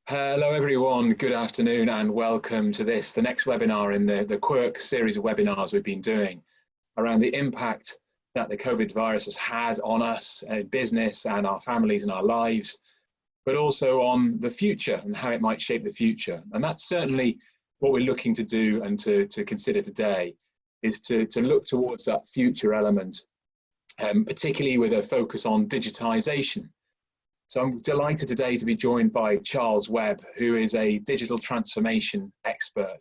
Hello everyone, good afternoon and welcome to the next webinar in the Quirk series of webinars we've been doing around the impact that the COVID virus has had on us, business and our families and our lives, but also on the future and how it might shape the future. And that's certainly what we're looking to do and to consider today, is to look towards that future element, particularly with a focus on digitisation. So I'm delighted today to be joined by Charles Webb, who is a digital transformation expert.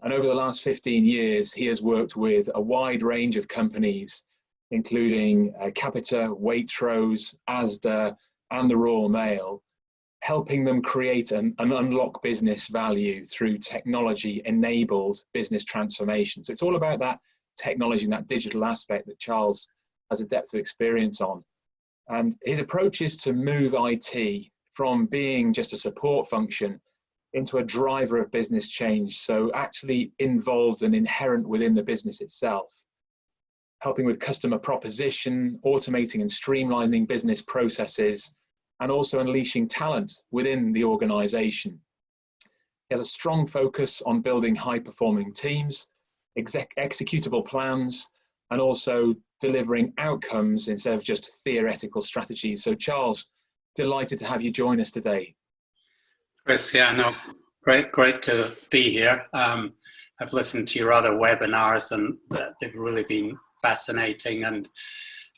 And over the last 15 years, he has worked with a wide range of companies, including Capita, Waitrose, Asda, and the Royal Mail, helping them create and unlock business value through technology-enabled business transformation. So it's all about that technology and that digital aspect that Charles has a depth of experience on. And his approach is to move IT from being just a support function into a driver of business change, so actually involved and inherent within the business itself, helping with customer proposition, automating and streamlining business processes, and also unleashing talent within the organization. He has a strong focus on building high-performing teams, executable plans, and also delivering outcomes instead of just theoretical strategies. So Charles, delighted to have you join us today. Chris, yeah, no, great to be here. I've listened to your other webinars and they've really been fascinating and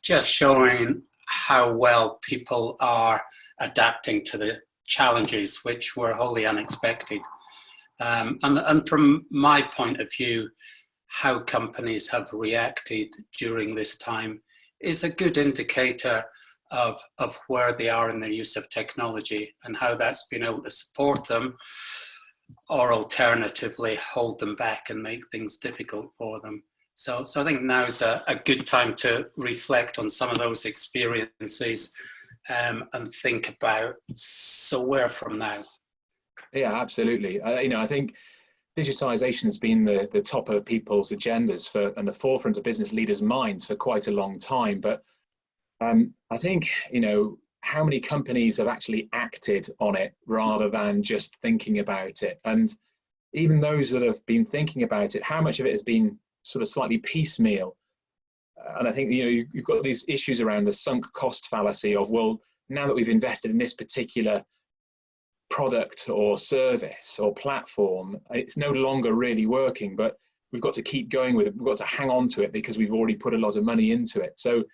just showing how well people are adapting to the challenges which were wholly unexpected. And from my point of view, how companies have reacted during this time is a good indicator of where they are in their use of technology and how that's been able to support them or alternatively hold them back and make things difficult for them. So I think now's a good time to reflect on some of those experiences and think about, so where from now? Yeah, absolutely. I think digitisation has been the top of people's agendas and the forefront of business leaders' minds for quite a long time. But I think, how many companies have actually acted on it rather than just thinking about it? And even those that have been thinking about it, how much of it has been sort of slightly piecemeal? And I think, you've got these issues around the sunk cost fallacy of, well, now that we've invested in this particular product or service or platform, it's no longer really working, but we've got to keep going with it. We've got to hang on to it because we've already put a lot of money into it. So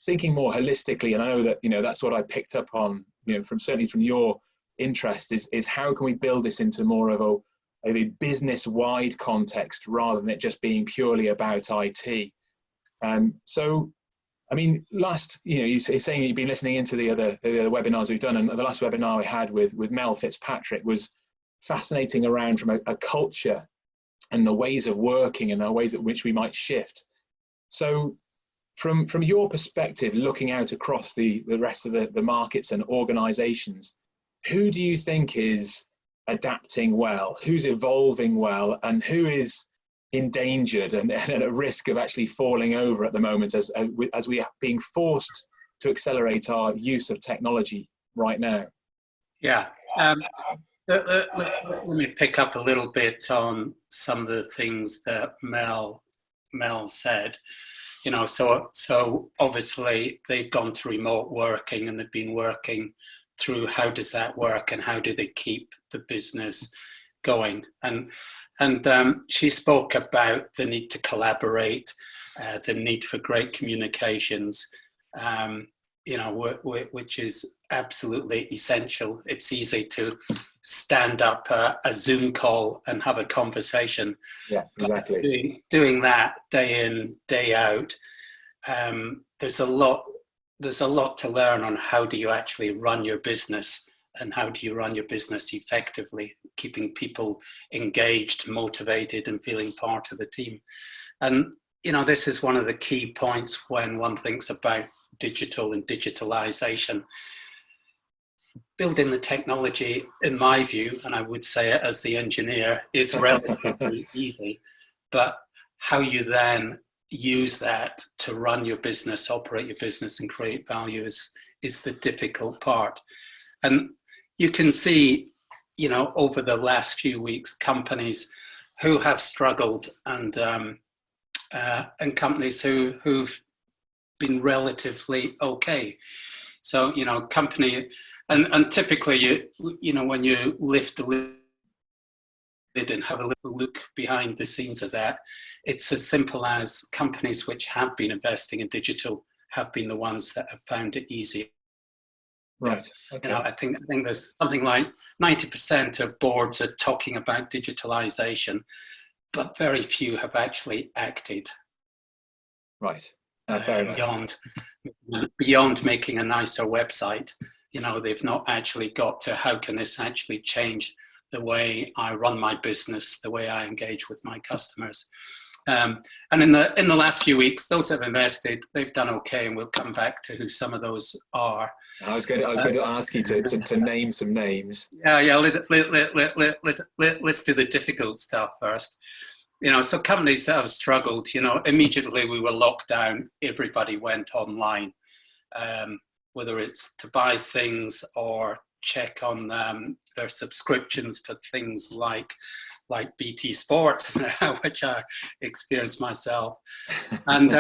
thinking more holistically, and I know that, that's what I picked up on, certainly from your interest, is how can we build this into more of a business-wide context rather than it just being purely about IT. So I mean, you're saying you've been listening into the other webinars we've done, and the last webinar we had with Mel Fitzpatrick was fascinating around from a culture and the ways of working and the ways in which we might shift. So from your perspective, looking out across the rest of the markets and organizations, who do you think is adapting well, who's evolving well, and who is endangered and at risk of actually falling over at the moment as we are being forced to accelerate our use of technology right now? Yeah. Let me pick up a little bit on some of the things that Mel said. So obviously they've gone to remote working and they've been working through how does that work and how do they keep the business going. And she spoke about the need to collaborate, the need for great communications, which is absolutely essential. It's easy to stand up a Zoom call and have a conversation. Yeah, exactly. Doing that day in, day out, there's a lot to learn on how do you actually run your business and how do you run your business effectively, keeping people engaged, motivated, and feeling part of the team. And, this is one of the key points when one thinks about digital and digitalization. Building the technology, in my view, and I would say it as the engineer, is relatively easy, but how you then use that to run your business, operate your business, and create value is the difficult part. And you can see over the last few weeks, companies who have struggled and companies who've been relatively okay. So, company, and typically, when you lift the lid and have a little look behind the scenes of that, it's as simple as companies which have been investing in digital have been the ones that have found it easy. Right. Okay. I think there's something like 90% of boards are talking about digitalization, but very few have actually acted. Right. Fair enough. Beyond making a nicer website, they've not actually got to how can this actually change the way I run my business, the way I engage with my customers. And in the last few weeks, those that have invested, they've done okay, and we'll come back to who some of those are. I was going to ask you to name some names. Yeah. Let's do the difficult stuff first. So companies that have struggled, immediately we were locked down. Everybody went online, whether it's to buy things or check on their subscriptions for things like BT Sport, which I experienced myself. And,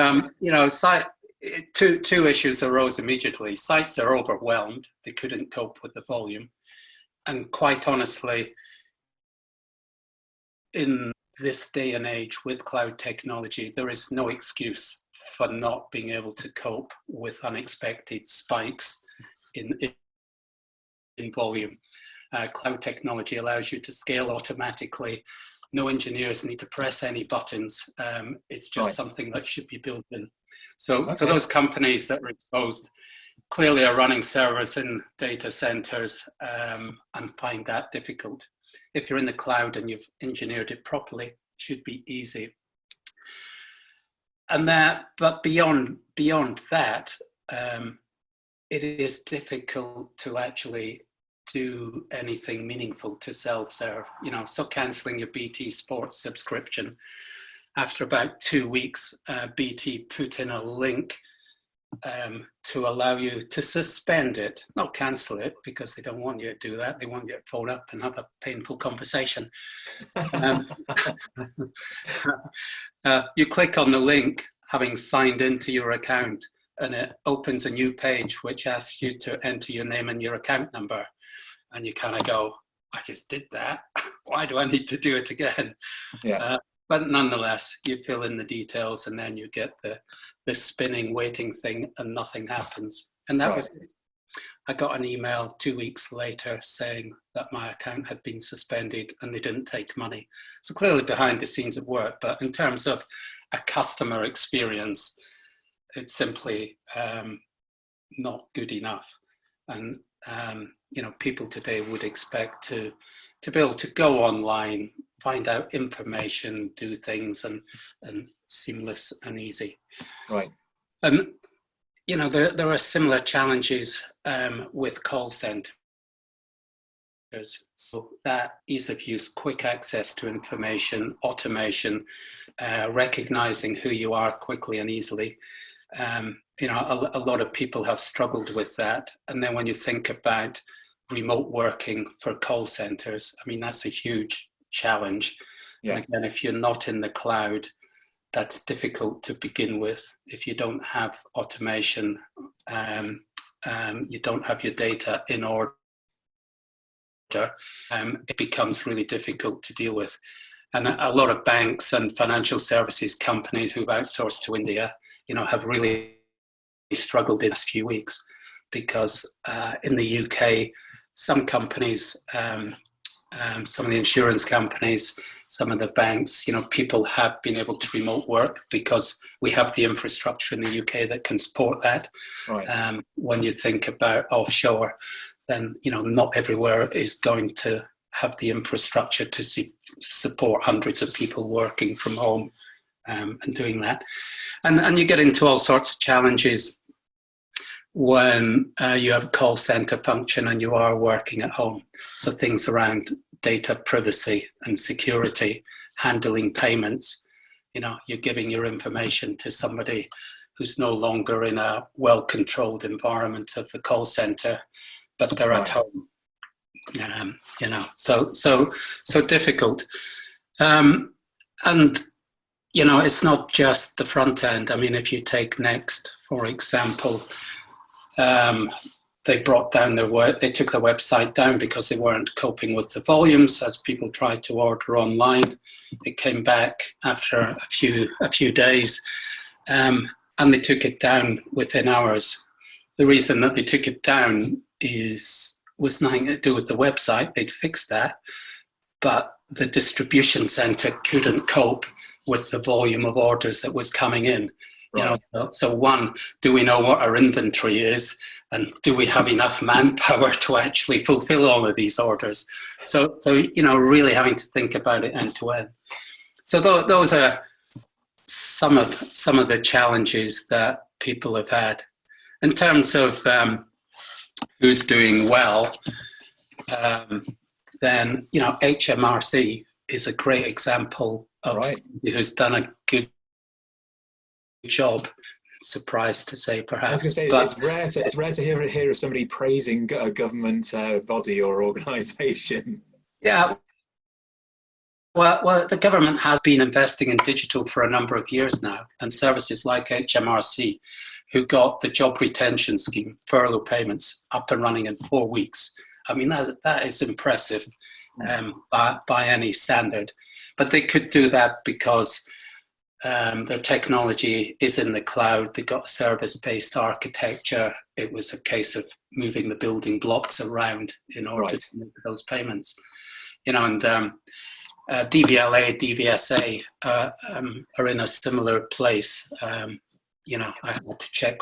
two issues arose immediately. Sites are overwhelmed. They couldn't cope with the volume. And quite honestly, in this day and age with cloud technology, there is no excuse for not being able to cope with unexpected spikes in volume. Cloud technology allows you to scale automatically. No engineers need to press any buttons. It's just something that should be built in. So those companies that are exposed clearly are running servers in data centers and find that difficult. If you're in the cloud and you've engineered it properly, it should be easy. But beyond that, it is difficult to actually do anything meaningful to self-serve. So cancelling your BT Sports subscription. After about 2 weeks, BT put in a link to allow you to suspend it, not cancel it, because they don't want you to do that. They want you to phone up and have a painful conversation. You click on the link, having signed into your account, and it opens a new page which asks you to enter your name and your account number. And you kind of go, I just did that. Why do I need to do it again? Yeah. But nonetheless, you fill in the details and then you get the spinning waiting thing and nothing happens. And that was it. I got an email 2 weeks later saying that my account had been suspended and they didn't take money. So clearly behind the scenes at work, but in terms of a customer experience, it's simply not good enough. And people today would expect to be able to go online, find out information, do things, and seamless and easy. Right. And there are similar challenges with call centers. So that ease of use, quick access to information, automation, recognizing who you are quickly and easily. A lot of people have struggled with that. And then when you think about remote working for call centers, that's a huge challenge. Yeah. And again, if you're not in the cloud, that's difficult to begin with. If you don't have automation, you don't have your data in order, it becomes really difficult to deal with. And a lot of banks and financial services companies who've outsourced to India, have really struggled in the last few weeks because in the UK, some companies, some of the insurance companies, some of the banks, people have been able to remote work because we have the infrastructure in the UK that can support that. Right. When you think about offshore, then, not everywhere is going to have the infrastructure to support hundreds of people working from home and doing that. And you get into all sorts of challenges when you have a call center function and you are working at home. So things around data privacy and security, handling payments, you're giving your information to somebody who's no longer in a well-controlled environment of the call center, but they're at home. You know, so difficult. And you know, it's not just the front end. I mean, if you take Next, for example, they brought down their work. They took their website down because they weren't coping with the volumes as people tried to order online. It came back after a few days, and they took it down within hours. The reason that they took it down was nothing to do with the website. They'd fixed that, but the distribution center couldn't cope with the volume of orders that was coming in. Right. You know, so one, do we know what our inventory is, and do we have enough manpower to actually fulfill all of these orders? So you know, really having to think about it end to end. So those are some of the challenges that people have had. In terms of who's doing well, then you know, HMRC is a great example of somebody who's done a good job. Surprised to say, perhaps. I was going to say, it's rare to hear of somebody praising a government body or organisation. Yeah. Well, the government has been investing in digital for a number of years now, and services like HMRC, who got the job retention scheme, furlough payments, up and running in 4 weeks. I mean, that is impressive by any standard. But they could do that because their technology is in the cloud. They got a service-based architecture. It was a case of moving the building blocks around in order to make those payments. You know, and DVLA, DVSA are in a similar place. You know, I had to check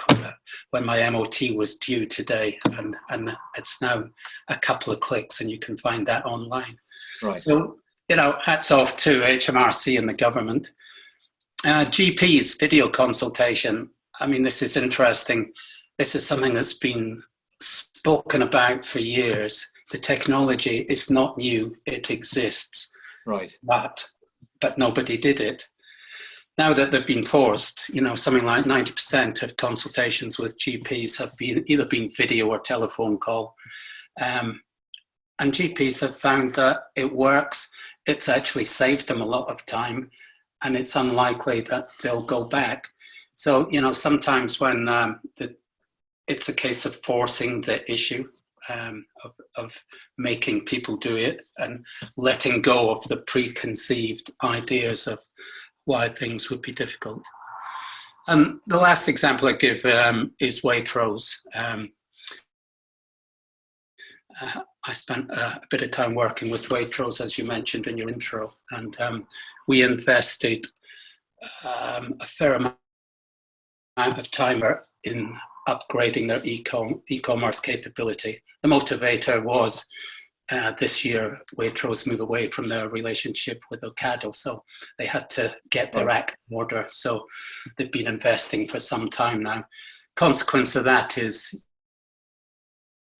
when my MOT was due today, and it's now a couple of clicks, and you can find that online. Right. So, you know, hats off to HMRC and the government. GPs, video consultation. I mean, this is interesting. This is something that's been spoken about for years. The technology is not new, it exists. Right. But nobody did it. Now that they've been forced, you know, something like 90% of consultations with GPs have either been video or telephone call. And GPs have found that it works. It's actually saved them a lot of time, and it's unlikely that they'll go back. So, you know, sometimes when it's a case of forcing the issue, of making people do it and letting go of the preconceived ideas of why things would be difficult. And the last example I give is Waitrose. I spent a bit of time working with Waitrose, as you mentioned in your intro, and we invested a fair amount of time in upgrading their e-commerce capability. The motivator was this year, Waitrose move away from their relationship with Ocado, so they had to get their act in order. So they've been investing for some time now. Consequence of that is,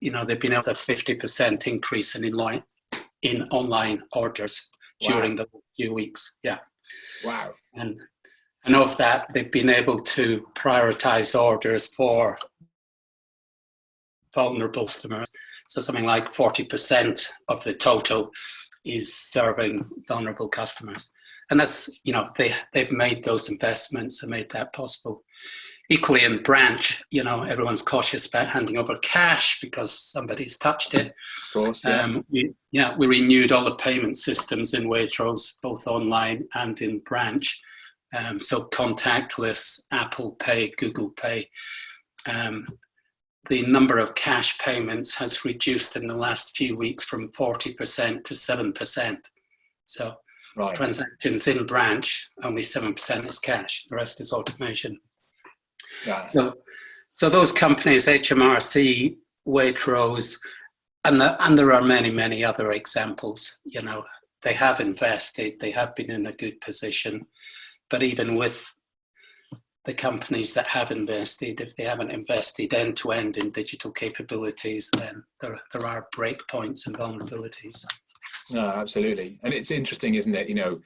you know, they've been able to 50% increase in online orders during the few weeks. Yeah. Wow. And of that, they've been able to prioritize orders for vulnerable customers. So something like 40% of the total is serving vulnerable customers. And that's, you know, they've made those investments and made that possible. Equally in branch, you know, everyone's cautious about handing over cash because somebody's touched it. Of course, yeah. We renewed all the payment systems in Waitrose, both online and in branch. So contactless, Apple Pay, Google Pay. The number of cash payments has reduced in the last few weeks from 40% to 7%. So transactions in branch, only 7% is cash, the rest is automation. Yeah. So those companies, HMRC, Waitrose, and there are many, many other examples. You know, they have invested, they have been in a good position, but even with the companies that have invested, if they haven't invested end-to-end in digital capabilities, then there are breakpoints and vulnerabilities. No, absolutely. And it's interesting, isn't it? You know,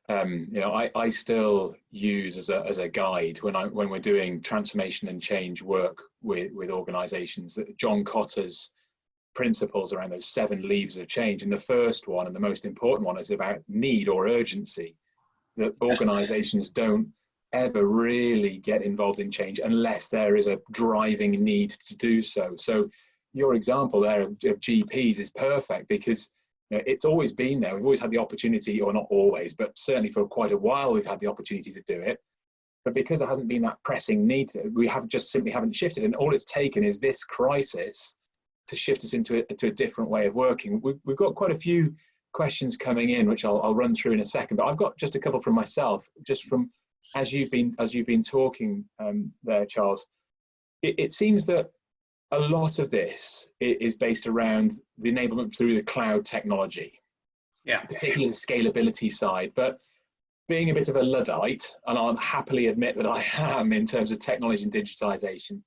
I still use as a guide when we're doing transformation and change work with organizations, that John Cotter's principles around those 7 levers of change. And the first one, and the most important one, is about need or urgency. That organizations don't ever really get involved in change unless there is a driving need to do so. So your example there of GPs is perfect, because it's always been there. We've always had the opportunity, or not always, but certainly for quite a while we've had the opportunity to do it. But because there hasn't been that pressing need, we have just simply haven't shifted. And all it's taken is this crisis to shift us into a different way of working. We've got quite a few questions coming in, which I'll run through in a second. But I've got just a couple from myself, just from as you've been talking there, Charles. It seems that a lot of this is based around the enablement through the cloud technology, particularly the scalability side. But being a bit of a Luddite, and I'll happily admit that I am in terms of technology and digitization,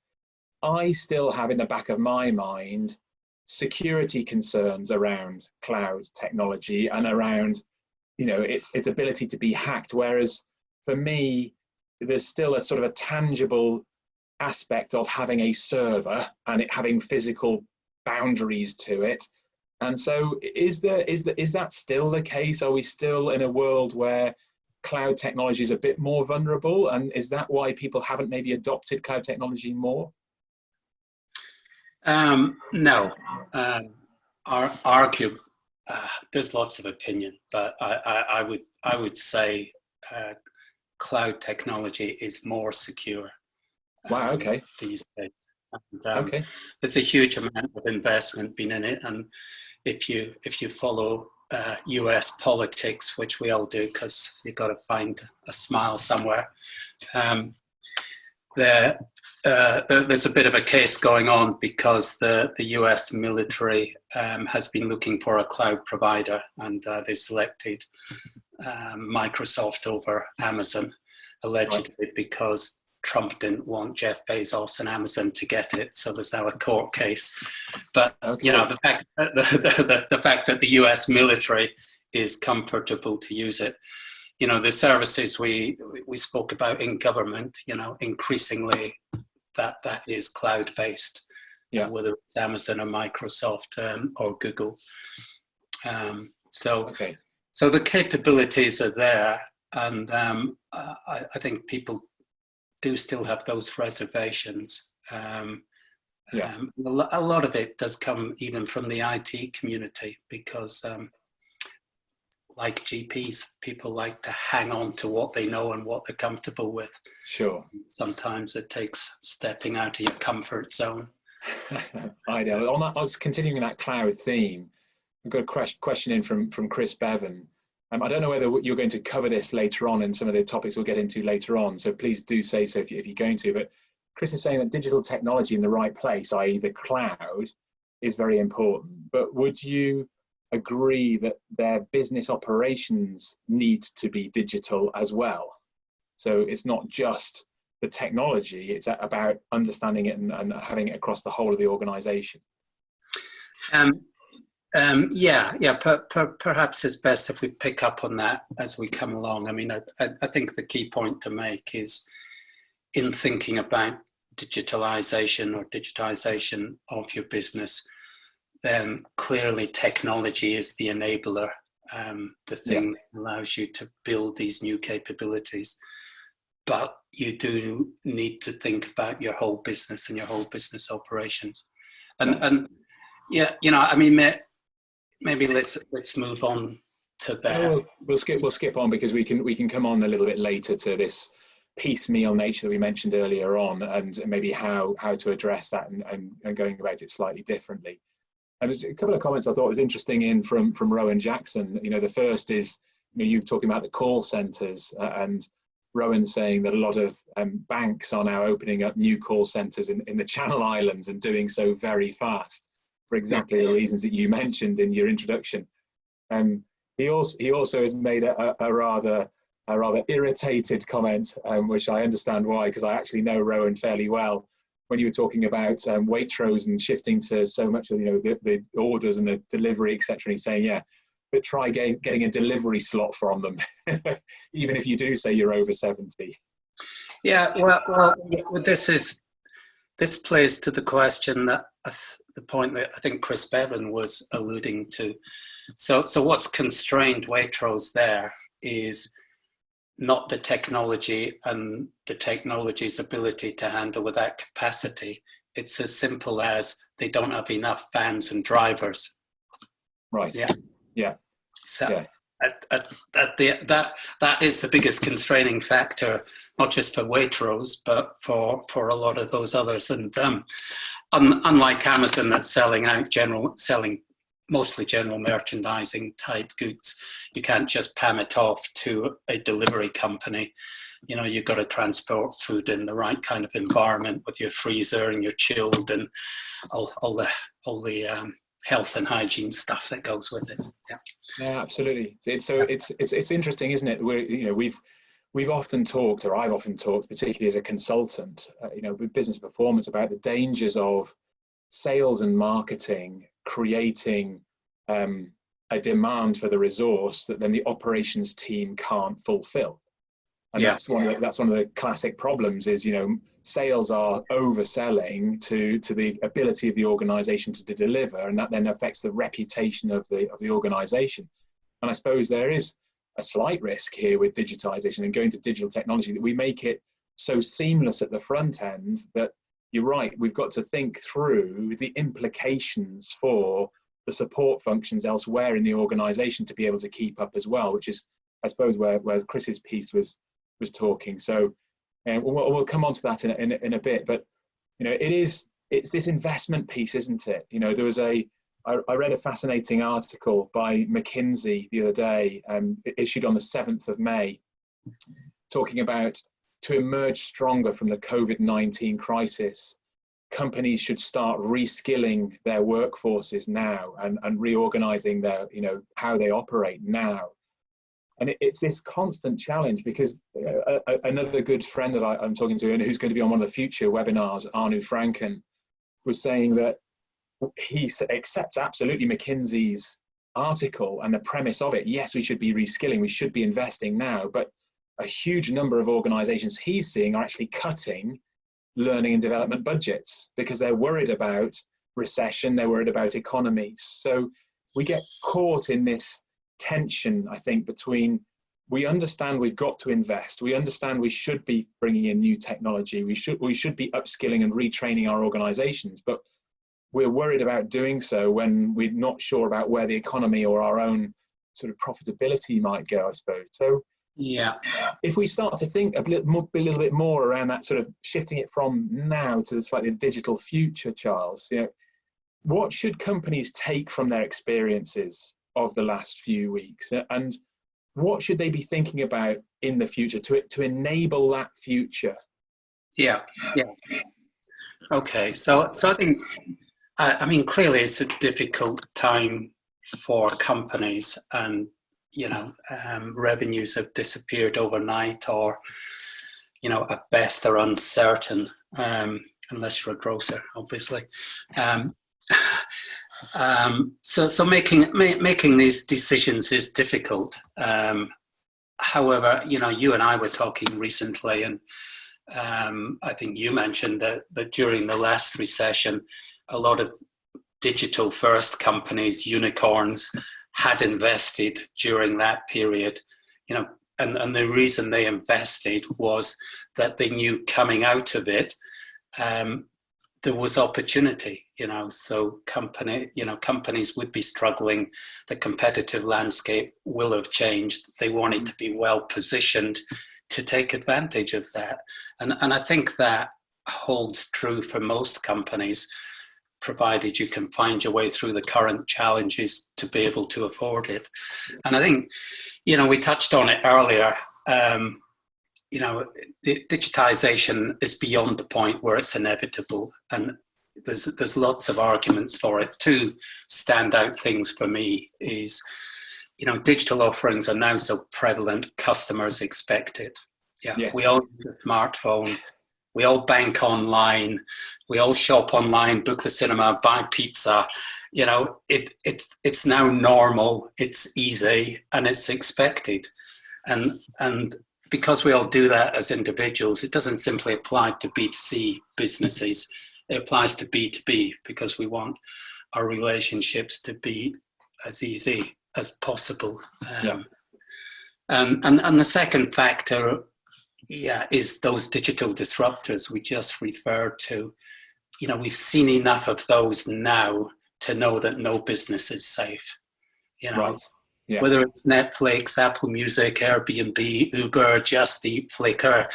I still have in the back of my mind security concerns around cloud technology and around, its ability to be hacked. Whereas for me, there's still a sort of a tangible aspect of having a server and it having physical boundaries to it. And so is that still the case? Are we still in a world where cloud technology is a bit more vulnerable? And is that why people haven't maybe adopted cloud technology more? No. Argue, there's lots of opinion, but I would say cloud technology is more secure. Wow, okay. These days. And, okay. There's a huge amount of investment been in it, and if you follow US politics, which we all do because you've got to find a smile somewhere, there's a bit of a case going on because the US military has been looking for a cloud provider, and they selected Microsoft over Amazon, allegedly because Trump didn't want Jeff Bezos and Amazon to get it, so there's now a court case. But the fact that the U.S. military is comfortable to use it, the services we spoke about in government, increasingly that is cloud based, whether it's Amazon or Microsoft or Google. So the capabilities are there, and I think people do still have those reservations. A lot of it does come even from the IT community, because like GPs, people like to hang on to what they know and what they're comfortable with. Sure. Sometimes it takes stepping out of your comfort zone. I know. I was continuing that cloud theme. I've got a question in from Chris Bevan. I don't know whether you're going to cover this later on in some of the topics we'll get into later on, so please do say so if you're going to. But Chris is saying that digital technology in the right place, i.e. the cloud, is very important. But would you agree that their business operations need to be digital as well? So it's not just the technology, it's about understanding it and having it across the whole of the organization. Perhaps it's best if we pick up on that as we come along. I mean, I think the key point to make is, in thinking about digitalization of your business, then clearly technology is the enabler, the thing that allows you to build these new capabilities. But you do need to think about your whole business and your whole business operations. Maybe let's move on to that. We'll skip on, because we can come on a little bit later to this piecemeal nature that we mentioned earlier on, and maybe how to address that and going about it slightly differently. And there's a couple of comments I thought was interesting from Rowan Jackson. The first is, you talking about the call centers, and Rowan saying that a lot of banks are now opening up new call centers in the Channel Islands, and doing so very fast, for exactly the reasons that you mentioned in your introduction. He also has made a rather irritated comment, which I understand why, because I actually know Rowan fairly well. When you were talking about Waitrose and shifting to so much of the orders and the delivery, etc., and he's saying, but try getting a delivery slot from them, even if you do say you're over 70. Well, this is this plays to the question that the point that I think Chris Bevan was alluding to. So what's constrained Waitrose there is not the technology and the technology's ability to handle with that capacity. It's as simple as they don't have enough vans and drivers. Right. Yeah. So yeah. That is the biggest constraining factor, not just for Waitrose, but for a lot of those others. And unlike Amazon, that's selling mostly general merchandising type goods, you can't just palm it off to a delivery company. You know, you've got to transport food in the right kind of environment with your freezer and your chilled and all the health and hygiene stuff that goes with it. Yeah, absolutely. It's interesting, isn't it? We've often talked, or I've often talked, particularly as a consultant, with business performance, about the dangers of sales and marketing creating a demand for the resource that then the operations team can't fulfill. And that's one of the classic problems is, sales are overselling to the ability of the organization to deliver, and that then affects the reputation of the organization. And I suppose there is a slight risk here with digitization and going to digital technology that we make it so seamless at the front end that you're right, we've got to think through the implications for the support functions elsewhere in the organization to be able to keep up as well, which is, I suppose, where Chris's piece was talking. So we'll come on to that in a bit, but it's this investment piece, isn't it? There was I read a fascinating article by McKinsey the other day, issued on the 7th of May, talking about, to emerge stronger from the COVID-19 crisis, companies should start reskilling their workforces now and reorganizing their, how they operate now. And it's this constant challenge because another good friend that I'm talking to and who's going to be on one of the future webinars, Arnu Franken, was saying that he accepts absolutely McKinsey's article and the premise of it. Yes, we should be reskilling, we should be investing now, but a huge number of organizations he's seeing are actually cutting learning and development budgets because they're worried about recession, they're worried about economies. So we get caught in this tension, I think, between we understand we've got to invest, we understand we should be bringing in new technology, we should be upskilling and retraining our organizations, but we're worried about doing so when we're not sure about where the economy or our own sort of profitability might go, I suppose. So if we start to think a little bit more around that, sort of shifting it from now to the slightly digital future, Charles, what should companies take from their experiences of the last few weeks, and what should they be thinking about in the future to enable that future? Okay, so I think, clearly it's a difficult time for companies, and revenues have disappeared overnight, or at best they're uncertain, unless you're a grocer, obviously. So making these decisions is difficult. However, you and I were talking recently, and I think you mentioned that during the last recession, a lot of digital first companies, unicorns, had invested during that period, and the reason they invested was that they knew coming out of it, there was opportunity, so companies would be struggling. The competitive landscape will have changed. They wanted to be well positioned to take advantage of that. And I think that holds true for most companies, provided you can find your way through the current challenges to be able to afford it. And I think, we touched on it earlier, digitization is beyond the point where it's inevitable, and there's lots of arguments for it. Two standout things for me is, digital offerings are now so prevalent, customers expect it. Yes. We all use a smartphone, we all bank online, we all shop online, book the cinema, buy pizza. It's now normal, it's easy, and it's expected. And because we all do that as individuals, it doesn't simply apply to B2C businesses. It applies to B2B, because we want our relationships to be as easy as possible. And the second factor, is those digital disruptors we just referred to. We've seen enough of those now to know that no business is safe. Right. Yeah. Whether it's Netflix, Apple Music, Airbnb, Uber, Just Eat, Flickr,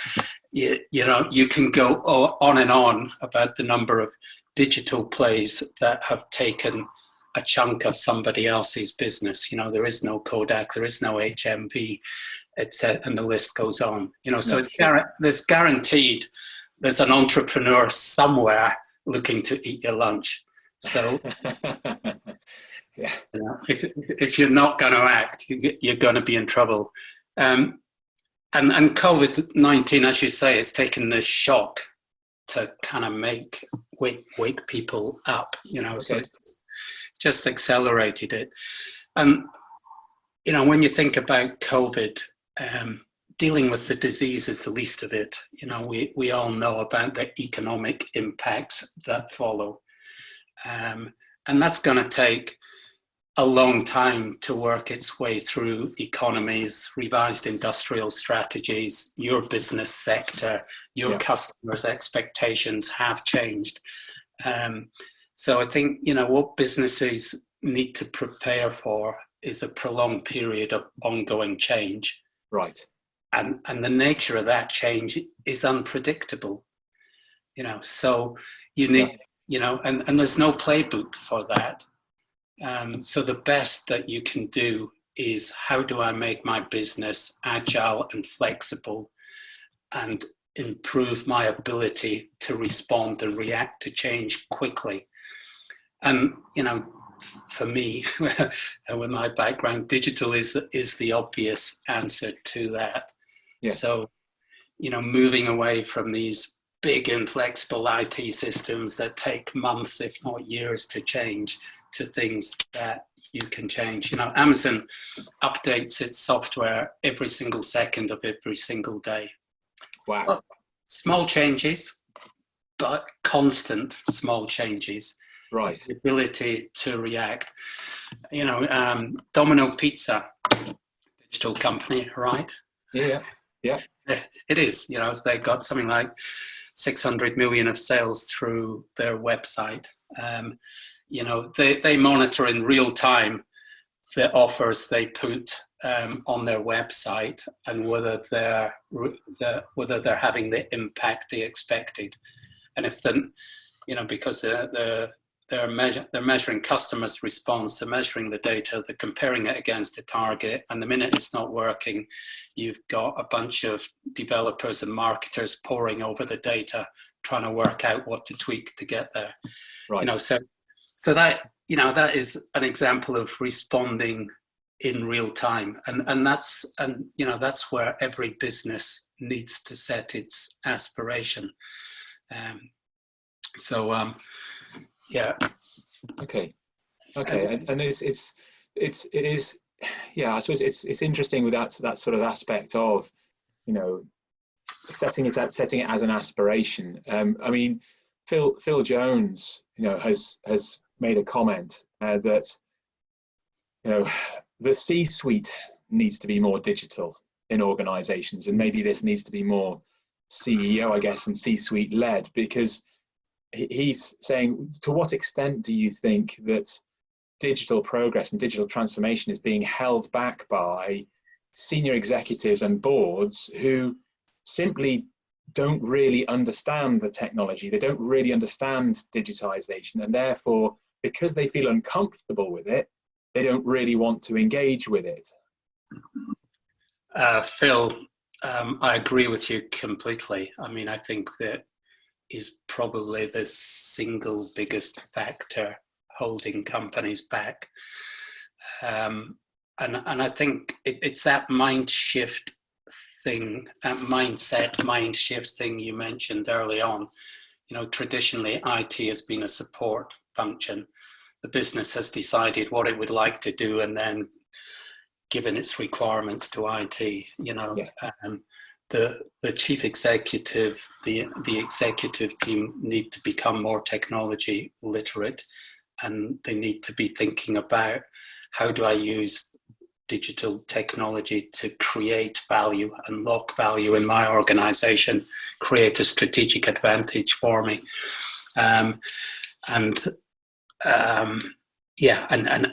you can go on and on about the number of digital plays that have taken a chunk of somebody else's business. There is no Kodak, there is no HMV, etc., and the list goes on. So there's guaranteed there's an entrepreneur somewhere looking to eat your lunch. So yeah. If you're not going to act, you're going to be in trouble. And COVID-19, as you say, it's taken this shock to kind of wake people up. Okay. So it's just accelerated it. And when you think about COVID, dealing with the disease is the least of it. We all know about the economic impacts that follow. And that's going to take a long time to work its way through economies, revised industrial strategies, your business sector, your customers' expectations have changed. So I think, what businesses need to prepare for is a prolonged period of ongoing change. Right. And the nature of that change is unpredictable. So you need, and there's no playbook for that. So the best that you can do is, how do I make my business agile and flexible and improve my ability to respond and react to change quickly? And, for me, with my background, digital is the obvious answer to that. Yes. So, moving away from these big inflexible IT systems that take months, if not years, to change, to things that you can change. Amazon updates its software every single second of every single day. Wow. Well, small changes, but constant small changes. Right. The ability to react. Domino Pizza, digital company, right? Yeah. It is. They got something like 600 million of sales through their website. They monitor in real time the offers they put on their website and whether they're having the impact they expected. And if because they're measuring customers' response, they're measuring the data, they're comparing it against a target, and the minute it's not working, you've got a bunch of developers and marketers poring over the data, trying to work out what to tweak to get there. Right. So that is an example of responding in real time, and that's where every business needs to set its aspiration. Yeah. Okay. And it is. Yeah, I suppose it's interesting with that sort of aspect of, setting it as an aspiration. I mean, Phil Jones, has made a comment that, the C-suite needs to be more digital in organizations, and maybe this needs to be more CEO, I guess, and C-suite led, because he's saying, to what extent do you think that digital progress and digital transformation is being held back by senior executives and boards who simply don't really understand the technology? They don't really understand digitization, and therefore, because they feel uncomfortable with it, they don't really want to engage with it. Phil, I agree with you completely. I mean, I think that is probably the single biggest factor holding companies back. And I think it's that mind shift thing, that mind shift thing you mentioned early on. Traditionally, IT has been a support function. The business has decided what it would like to do and then given its requirements to IT, the chief executive, the executive team need to become more technology literate, and they need to be thinking about, how do I use digital technology to create value, unlock value in my organization, create a strategic advantage for me, and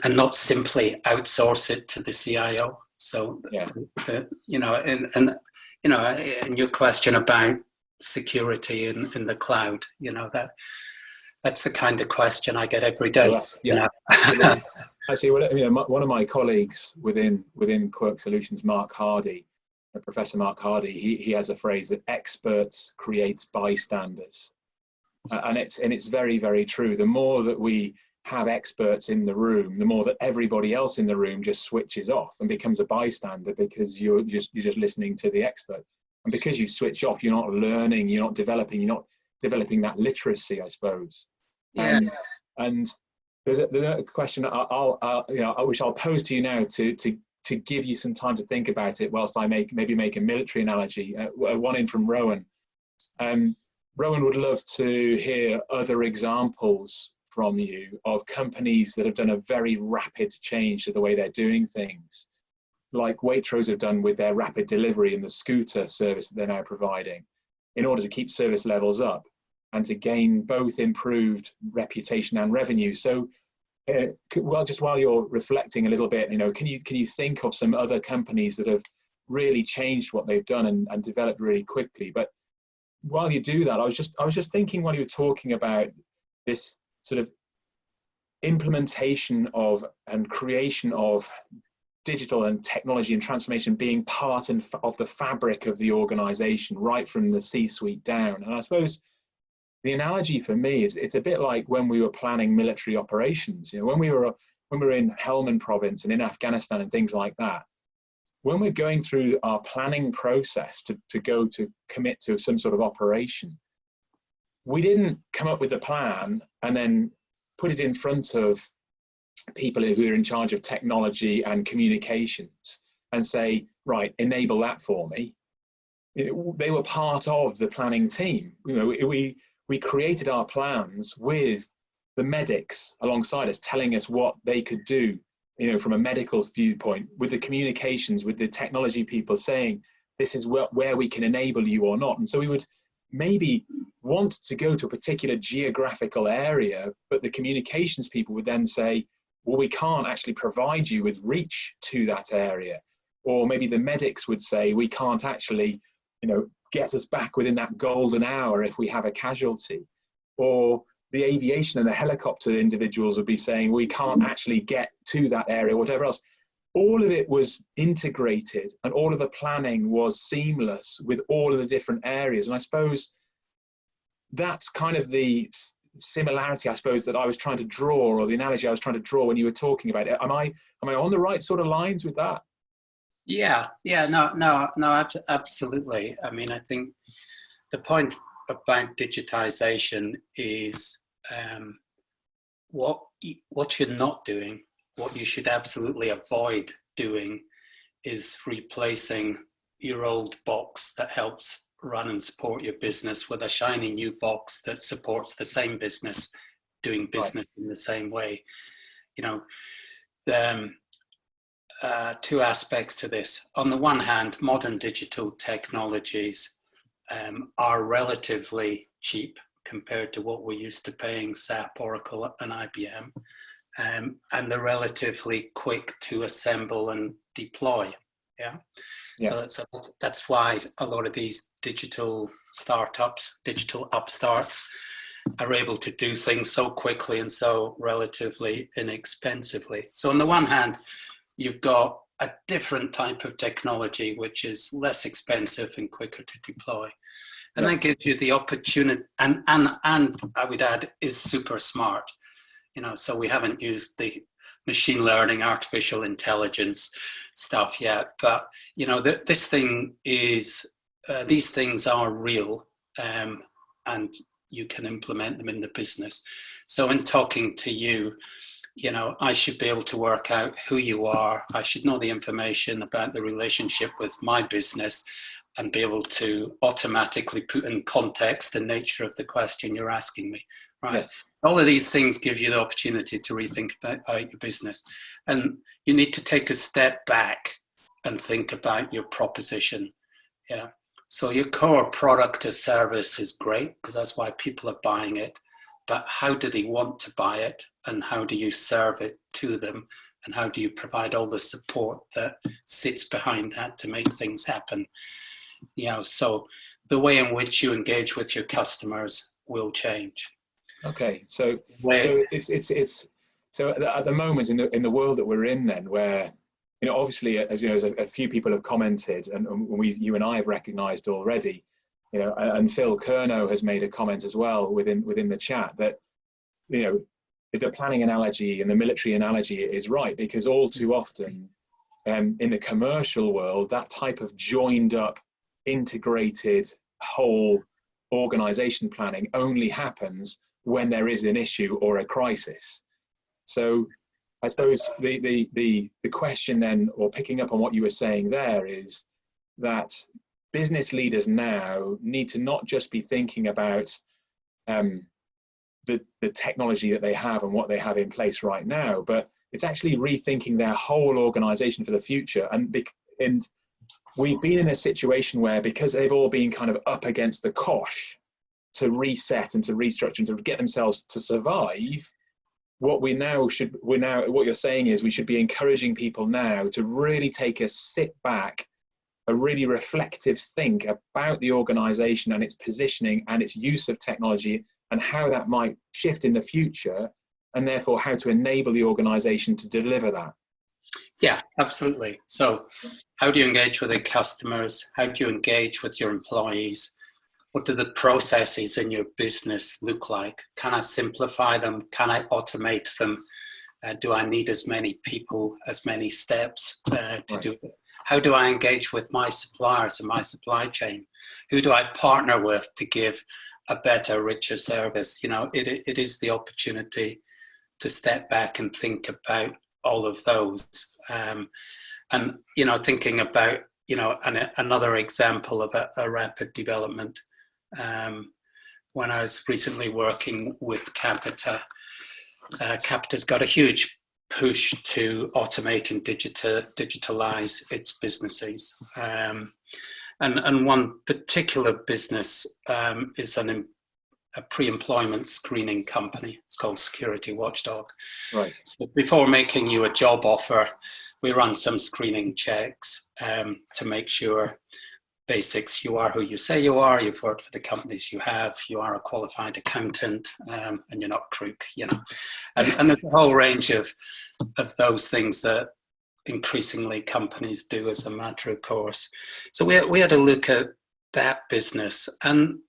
not simply outsource it to the CIO. So, and your question about security in the cloud, that's the kind of question I get every day. Actually, one of my colleagues within Quirk Solutions, Mark Hardy, Professor Mark Hardy, he has a phrase that experts create bystanders, and it's very, very true. The more that we have experts in the room, the more that everybody else in the room just switches off and becomes a bystander, because you're just listening to the expert, and because you switch off, you're not learning, you're not developing that literacy, I suppose. Yeah. And there's a question which I'll pose to you now to give you some time to think about it, whilst I maybe make a military analogy. One in from Rowan. Rowan would love to hear other examples from you of companies that have done a very rapid change to the way they're doing things, like Waitrose have done with their rapid delivery and the scooter service that they're now providing, in order to keep service levels up and to gain both improved reputation and revenue. So, just while you're reflecting a little bit, can you think of some other companies that have really changed what they've done and developed really quickly? But while you do that, I was just thinking, while you were talking about this sort of implementation of and creation of digital and technology and transformation being part of the fabric of the organization, right from the C-suite down. And I suppose the analogy for me is, it's a bit like when we were planning military operations. When we were in Helmand province and in Afghanistan and things like that, when we're going through our planning process to go to commit to some sort of operation, we didn't come up with a plan and then put it in front of people who are in charge of technology and communications and say, right, enable that for me. They were part of the planning team. We created our plans with the medics alongside us, telling us what they could do, from a medical viewpoint, with the communications, with the technology people saying, this is where we can enable you or not. And so we would maybe want to go to a particular geographical area, but the communications people would then say, well, we can't actually provide you with reach to that area. Or maybe the medics would say, we can't actually, get us back within that golden hour if we have a casualty. Or the aviation and the helicopter individuals would be saying, we can't actually get to that area, whatever else. All of it was integrated, and all of the planning was seamless with all of the different areas. And I suppose that's kind of the similarity, I suppose, that I was trying to draw, or the analogy I was trying to draw when you were talking about it. Am I on the right sort of lines with that? Yeah, no, absolutely. I mean, I think the point about digitisation is what you're not doing, what you should absolutely avoid doing, is replacing your old box that helps run and support your business with a shiny new box that supports the same business doing business in the same way. Two aspects to this. On the one hand, modern digital technologies are relatively cheap compared to what we're used to paying SAP, Oracle, and IBM, and they're relatively quick to assemble and deploy. Yeah. So that's why a lot of these digital startups, digital upstarts, are able to do things so quickly and so relatively inexpensively. So on the one hand, you've got a different type of technology which is less expensive and quicker to deploy. And that gives you the opportunity, and I would add, is super smart. So we haven't used the machine learning, artificial intelligence stuff yet, but this thing is, these things are real, and you can implement them in the business. So in talking to you, I should be able to work out who you are. I should know the information about the relationship with my business. and be able to automatically put in context the nature of the question you're asking me, right? Yes. All of these things give you the opportunity to rethink about your business. And you need to take a step back and think about your proposition. Yeah. So your core product or service is great because that's why people are buying it. But how do they want to buy it? And how do you serve it to them? And how do you provide all the support that sits behind that to make things happen? You know, so the way in which you engage with your customers will change. Okay, so it's so at the moment in the world that we're in, then, where, you know, obviously, as you know, a few people have commented, and you and I have recognised already, you know, and Phil Kerno has made a comment as well within the chat that, you know, the planning analogy and the military analogy is right, because all too often in the commercial world, that type of joined up, integrated whole organisation planning only happens when there is an issue or a crisis. So I suppose the question then, or picking up on what you were saying there, is that business leaders now need to not just be thinking about the technology that they have and what they have in place right now, but it's actually rethinking their whole organization for the future. And we've been in a situation where, because they've all been kind of up against the cosh to reset and to restructure and to get themselves to survive, what you're saying is we should be encouraging people now to really take a sit back, a really reflective think about the organization and its positioning and its use of technology and how that might shift in the future, and therefore how to enable the organization to deliver that. Yeah, absolutely. So how do you engage with the customers? How do you engage with your employees? What do the processes in your business look like? Can I simplify them? Can I automate them? Do I need as many people, as many steps to do it? How do I engage with my suppliers and my supply chain? Who do I partner with to give a better, richer service? You know, it is the opportunity to step back and think about all of those. And, you know, thinking about, you know, another example of a rapid development. When I was recently working with Capita, Capita's got a huge push to automate and digitalize its businesses. And one particular business is a pre-employment screening company. It's called Security Watchdog. Right. So before making you a job offer, we run some screening checks to make sure basics: you are who you say you are, you've worked for the companies you have, you are a qualified accountant, and you're not crook, you know. And there's a whole range of those things that increasingly companies do as a matter of course. So we had a look at that business, and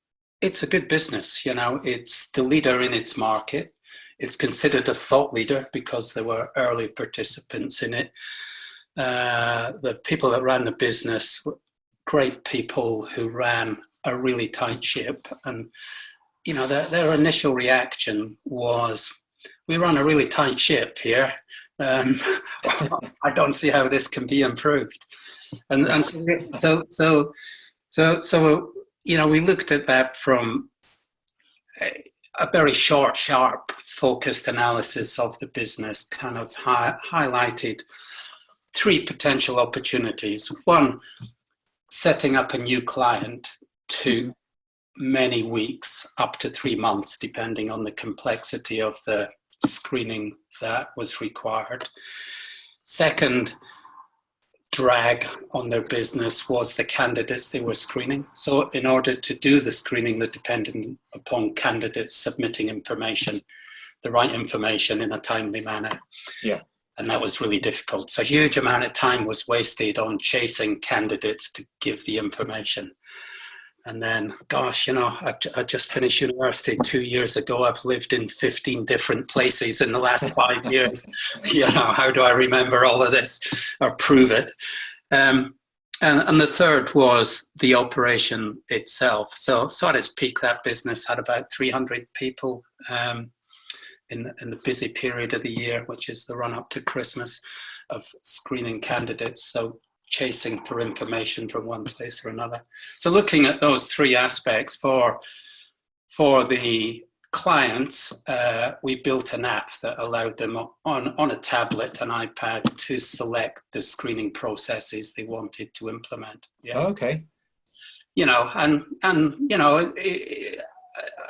it's a good business, you know. It's the leader in its market. It's considered a thought leader because there were early participants in it. The people that ran the business were great people who ran a really tight ship. And, you know, their initial reaction was, we run a really tight ship here. I don't see how this can be improved. And so, you know, we looked at that from a very short, sharp, focused analysis of the business, kind of highlighted three potential opportunities. One, setting up a new client to many weeks, up to 3 months, depending on the complexity of the screening that was required. Second drag on their business was the candidates they were screening. So in order to do the screening, they depended upon candidates submitting information, the right information in a timely manner. Yeah. And that was really difficult. So a huge amount of time was wasted on chasing candidates to give the information. And then, gosh, you know, I just finished university 2 years ago. I've lived in 15 different places in the last 5 years. You know, how do I remember all of this or prove it? And the third was the operation itself. So at its peak, that business had about 300 people in the busy period of the year, which is the run up to Christmas, of screening candidates. So chasing for information from one place or another. So looking at those three aspects for the clients, we built an app that allowed them on a tablet, an iPad, to select the screening processes they wanted to implement. Yeah. Oh, okay. And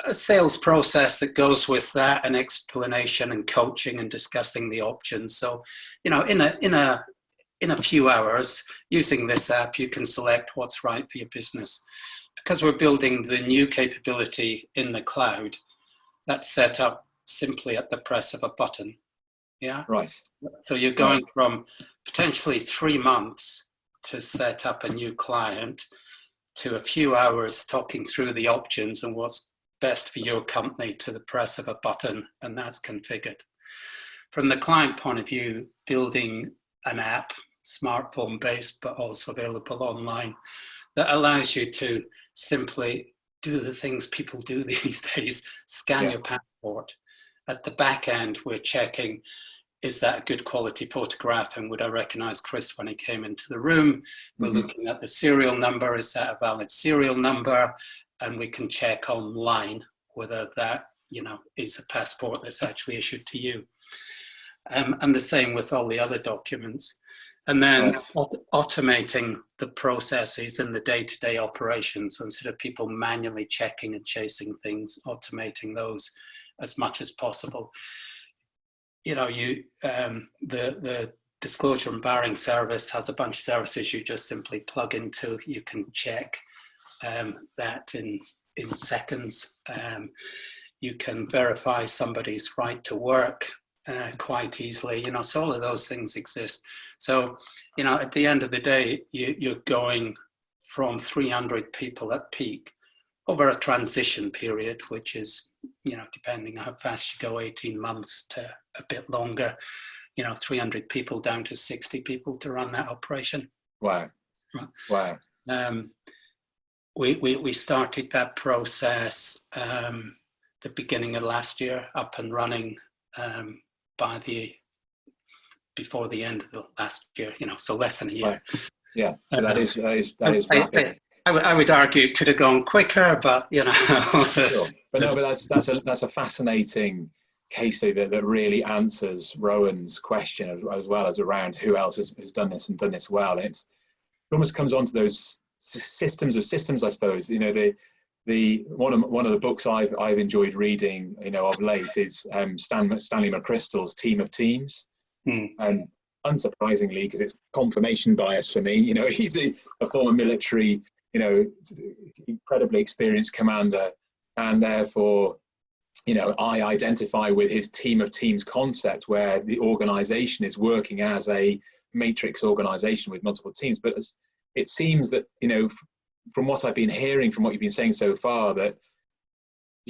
a sales process that goes with that, an explanation and coaching and discussing the options. So, in a few hours, using this app, you can select what's right for your business. Because we're building the new capability in the cloud, that's set up simply at the press of a button. Yeah. Right. So you're going from potentially 3 months to set up a new client to a few hours talking through the options and what's best for your company to the press of a button, and that's configured. From the client point of view, building an app, smartphone based, but also available online, that allows you to simply do the things people do these days, scan your passport. At the back end, we're checking, is that a good quality photograph? And would I recognize Chris when he came into the room? We're looking at the serial number. Is that a valid serial number? And we can check online whether that, is a passport that's actually issued to you. And the same with all the other documents. And then automating the processes and the day-to-day operations. So instead of people manually checking and chasing things, automating those as much as possible. The disclosure and barring service has a bunch of services you just simply plug into. You can check that in seconds. You can verify somebody's right to work quite easily. So all of those things exist. So, at the end of the day, you're going from 300 people at peak over a transition period, which is, depending on how fast you go, 18 months to a bit longer, 300 people down to 60 people to run that operation. Wow. Wow. We started that process the beginning of last year, up and running before the end of the last year, so less than a year. Right. Yeah, so that is rapid. I would argue it could have gone quicker, but Sure. But that's a fascinating case study that really answers Rowan's question as well as around who else has done this and done this well. And it almost comes on to those systems of systems, I suppose. The one of the books I've enjoyed reading, of late is Stanley McChrystal's Team of Teams. And unsurprisingly, because it's confirmation bias for me, he's a former military, incredibly experienced commander, and therefore, I identify with his team of teams concept, where the organization is working as a matrix organization with multiple teams. But it seems that, from what I've been hearing, from what you've been saying so far, that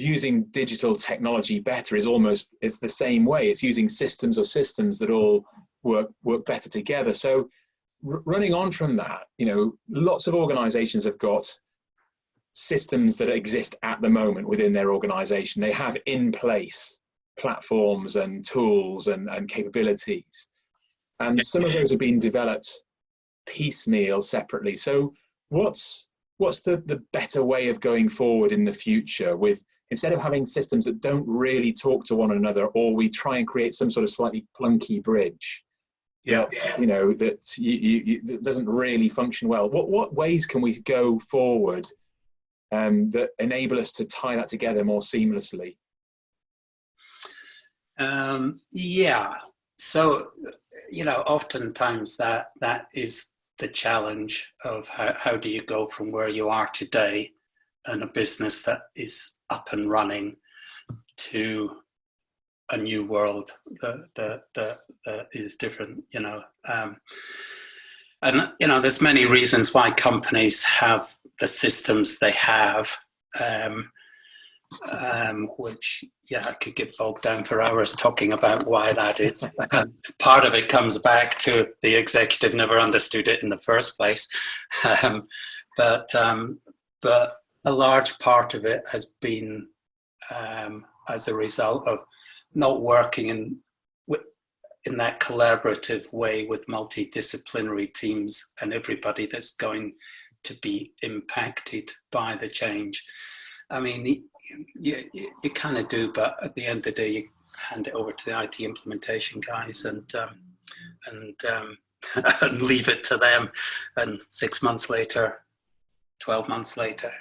using digital technology better it's the same way. It's using systems that all work better together. So running on from that, lots of organizations have got systems that exist at the moment within their organization. They have in place platforms and tools and capabilities. And some of those have been developed piecemeal separately. So what's the better way of going forward in the future, with instead of having systems that don't really talk to one another, or we try and create some sort of slightly clunky bridge that doesn't really function well? What ways can we go forward that enable us to tie that together more seamlessly? So oftentimes that is the challenge of how do you go from where you are today and a business that is up and running to a new world that is different, and there's many reasons why companies have the systems they have, which I could get bogged down for hours talking about why that is. Part of it comes back to the executive never understood it in the first place, but a large part of it has been as a result of not working in that collaborative way with multidisciplinary teams and everybody that's going to be impacted by the change. I mean, you kind of do, but at the end of the day, you hand it over to the IT implementation guys and and leave it to them. And 6 months later, 12 months later,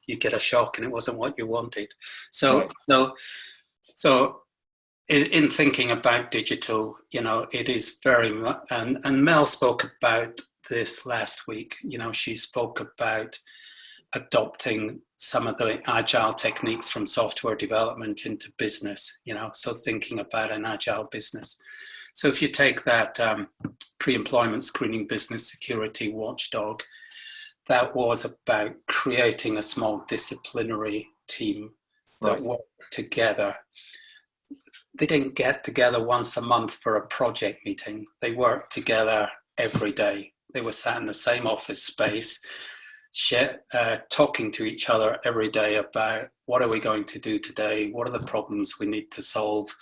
you get a shock and it wasn't what you wanted. So, right. so in thinking about digital, you know, it is very much, and Mel spoke about this last week, you know, she spoke about adopting some of the agile techniques from software development into business, you know, so thinking about an agile business. So if you take that pre-employment screening business security watchdog, that was about creating a small disciplinary team that worked together. They didn't get together once a month for a project meeting. They worked together every day. They were sat in the same office space, talking to each other every day about what are we going to do today? What are the problems we need to solve?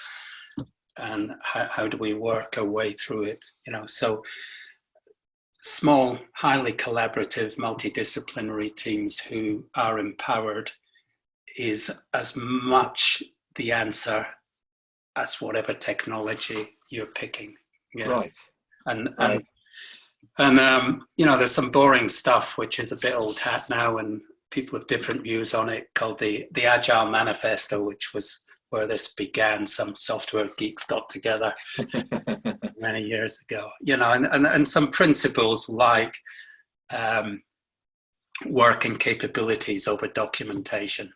And how do we work our way through it? You know, so small, highly collaborative, multidisciplinary teams who are empowered is as much the answer as whatever technology you're picking. Yeah. Right. And you know, there's some boring stuff which is a bit old hat now, and people have different views on it, called the Agile Manifesto, which was where this began. Some software geeks got together many years ago, you know, and some principles like working capabilities over documentation,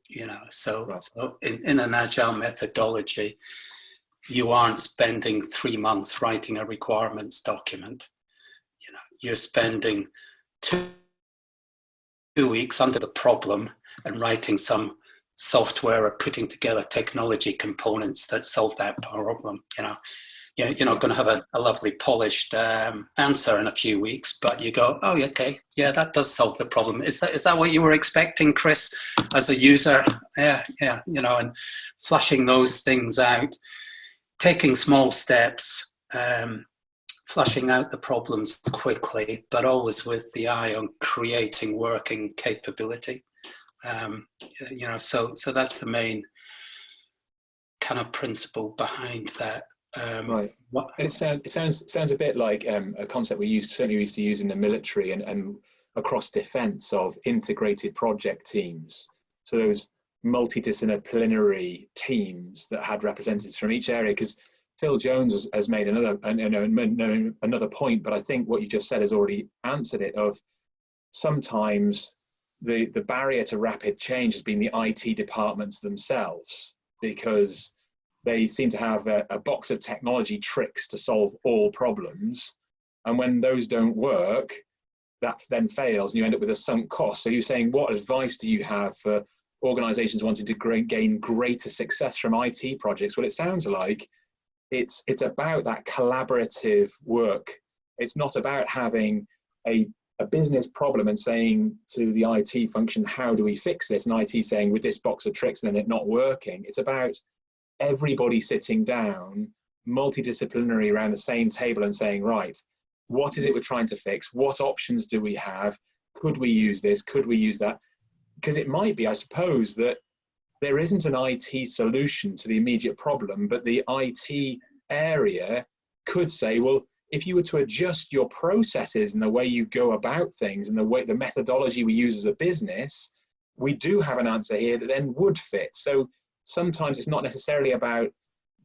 you know. So, right. so in an agile methodology, you aren't spending 3 months writing a requirements document. You know, you're spending two weeks under the problem and writing some software or putting together technology components that solve that problem. You know, you're not going to have a lovely polished answer in a few weeks, but you go, oh, okay, yeah, that does solve the problem. Is that what you were expecting, Chris, as a user? Yeah, you know, and flushing those things out, taking small steps, flushing out the problems quickly, but always with the eye on creating working capability. You know, so that's the main kind of principle behind that. Right. And it sounds a bit like a concept we used to use in the military and across defence, of integrated project teams. So those multidisciplinary teams that had representatives from each area. Because Phil Jones has made another point, but I think what you just said has already answered it. Of sometimes the barrier to rapid change has been the IT departments themselves, because they seem to have a box of technology tricks to solve all problems. And when those don't work, that then fails and you end up with a sunk cost. So you're saying, what advice do you have for organizations wanting to gain greater success from IT projects? Well, it sounds like it's about that collaborative work. It's not about having a business problem and saying to the IT function, how do we fix this? And IT saying, with this box of tricks, and then it not working. It's about everybody sitting down, multidisciplinary, around the same table and saying, right, what is it we're trying to fix? What options do we have? Could we use this? Could we use that? Because it might be, I suppose, that there isn't an IT solution to the immediate problem, but the IT area could say, well, if you were to adjust your processes and the way you go about things and the methodology we use as a business, we do have an answer here that then would fit. So sometimes it's not necessarily about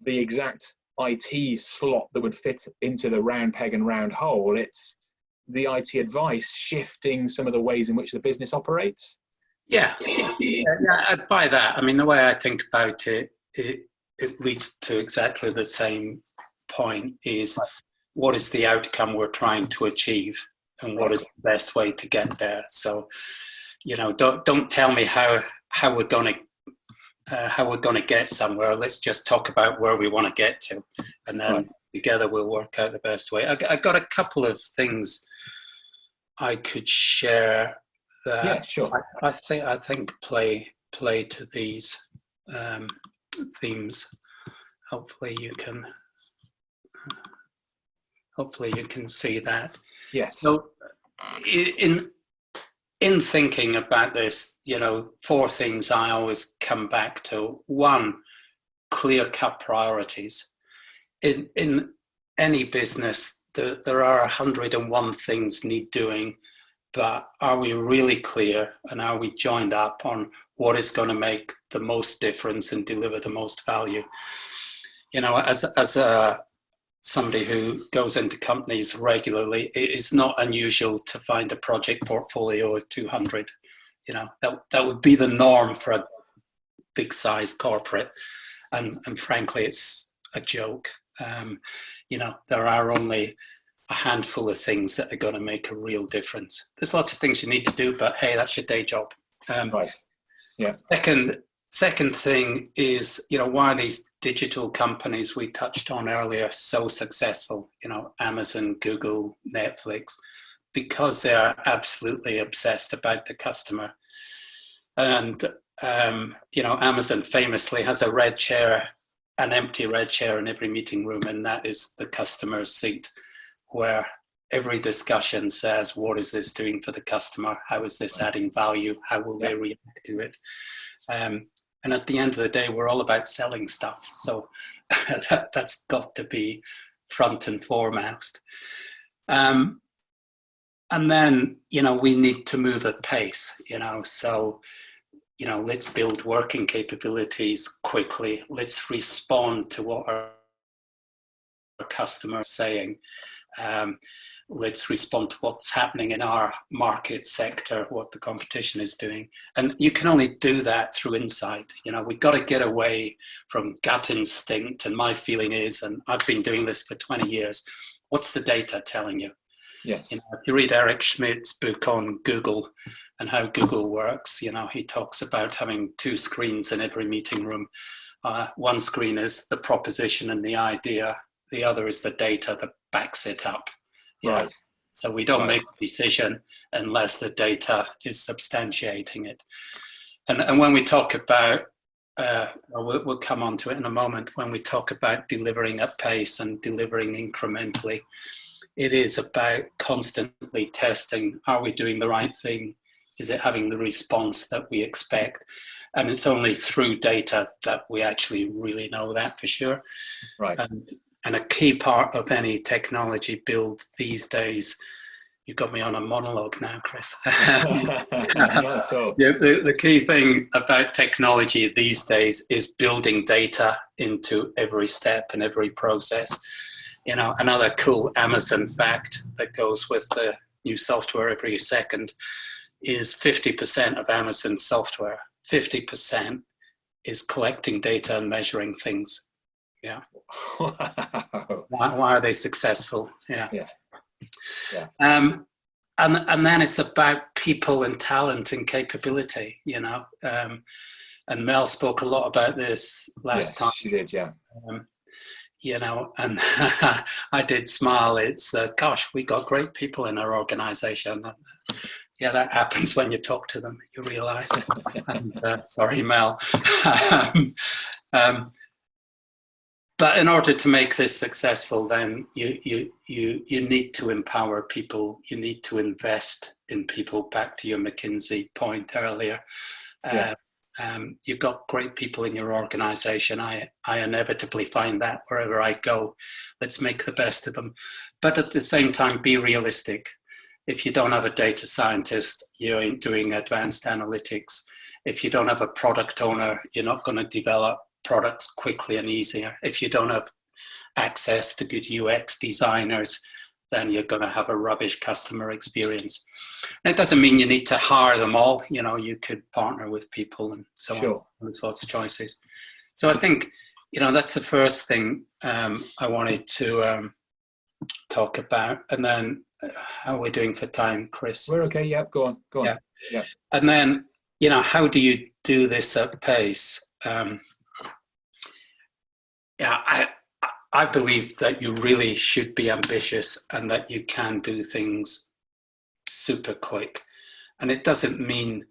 the exact IT slot that would fit into the round peg and round hole. It's the IT advice shifting some of the ways in which the business operates. Yeah, I'd buy that. I mean, the way I think about it, it leads to exactly the same point, is what is the outcome we're trying to achieve and what is the best way to get there. So, you know, don't tell me how we're going to get somewhere. Let's just talk about where we want to get to, and then together we'll work out the best way. I got a couple of things I could share that, yeah, sure. I think play to these themes. Hopefully you can Hopefully you can see that. Yes. So in thinking about this, 4 things I always come back to. 1, clear-cut priorities. In any business, there are 101 things need doing, but are we really clear, and are we joined up on what is going to make the most difference and deliver the most value? As somebody who goes into companies regularly, it is not unusual to find a project portfolio of 200. That would be the norm for a big size corporate, and frankly it's a joke. There are only a handful of things that are going to make a real difference. There's lots of things you need to do, but hey, that's your day job. Right. Yeah. Second thing is, why are these digital companies we touched on earlier so successful? Amazon, Google, Netflix, because they are absolutely obsessed about the customer. And, Amazon famously has a red chair, an empty red chair in every meeting room, and that is the customer's seat, where every discussion says, what is this doing for the customer? How is this adding value? How will they react to it? And at the end of the day, we're all about selling stuff. So that's got to be front and foremost. And then, we need to move at pace, so, let's build working capabilities quickly. Let's respond to what our customers are saying. Let's respond to what's happening in our market sector, what the competition is doing. And you can only do that through insight. We've got to get away from gut instinct. And my feeling is, and I've been doing this for 20 years, what's the data telling you? Yes. If you read Eric Schmidt's book on Google and how Google works, he talks about having 2 screens in every meeting room. One screen is the proposition and the idea. The other is the data that backs it up. Yeah. Right. So we don't make a decision unless the data is substantiating it. And when we talk about, we'll come on to it in a moment, when we talk about delivering at pace and delivering incrementally, it is about constantly testing. Are we doing the right thing? Is it having the response that we expect? And it's only through data that we actually really know that for sure. Right. And a key part of any technology build these days, you've got me on a monologue now, Chris. The key thing about technology these days is building data into every step and every process. Another cool Amazon fact that goes with the new software every second is 50% of Amazon software, 50% is collecting data and measuring things. Yeah. Wow. Why are they successful? Yeah. And then it's about people and talent and capability, and Mel spoke a lot about this last time. She did, yeah. And I did smile. It's gosh, we got great people in our organization. Yeah, that happens when you talk to them, you realize. Sorry, Mel. But in order to make this successful, then you need to empower people. You need to invest in people. Back to your McKinsey point earlier. You've got great people in your organization. I inevitably find that wherever I go. Let's make the best of them. But at the same time, be realistic. If you don't have a data scientist, you ain't doing advanced analytics. If you don't have a product owner, you're not going to develop products quickly and easier. If you don't have access to good UX designers, then you're going to have a rubbish customer experience. And it doesn't mean you need to hire them all. You could partner with people and so on. There's lots of choices. So I think, that's the first thing I wanted to talk about. And then how are we doing for time, Chris? We're okay. Yep. Go on. Yeah. And then, how do you do this at pace? I believe that you really should be ambitious and that you can do things super quick. And it doesn't mean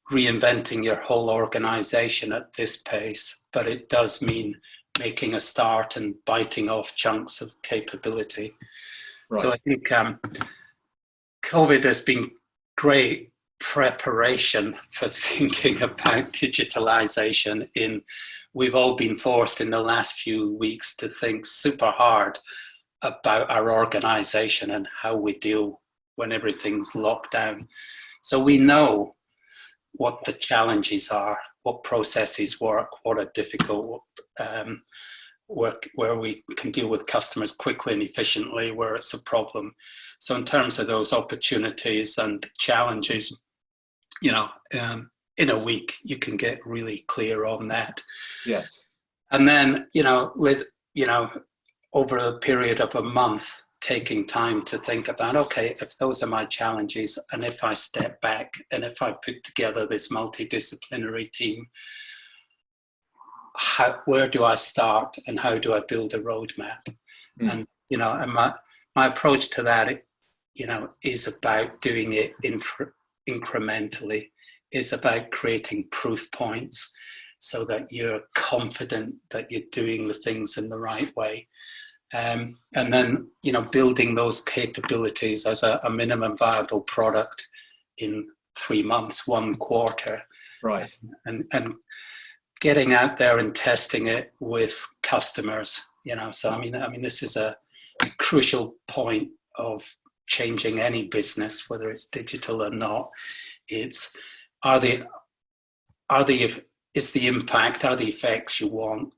reinventing your whole organization at this pace, but it does mean making a start and biting off chunks of capability. Right. So I think COVID has been great preparation for thinking about digitalization. We've all been forced in the last few weeks to think super hard about our organization and how we deal when everything's locked down. So we know what the challenges are, what processes work, what are difficult, work where we can deal with customers quickly and efficiently, where it's a problem. So in terms of those opportunities and challenges, in a week you can get really clear on that. Yes. And then, over a period of a month, taking time to think about, okay, if those are my challenges, and if I step back and if I put together this multidisciplinary team, where do I start and how do I build a roadmap? And, and my approach to that, is about doing it incrementally, is about creating proof points so that you're confident that you're doing the things in the right way. And then, building those capabilities as a minimum viable product in 3 months, 1 quarter. Right. And getting out there and testing it with customers, So, I mean, this is a crucial point of changing any business, whether it's digital or not. It's is the impact, are the effects you want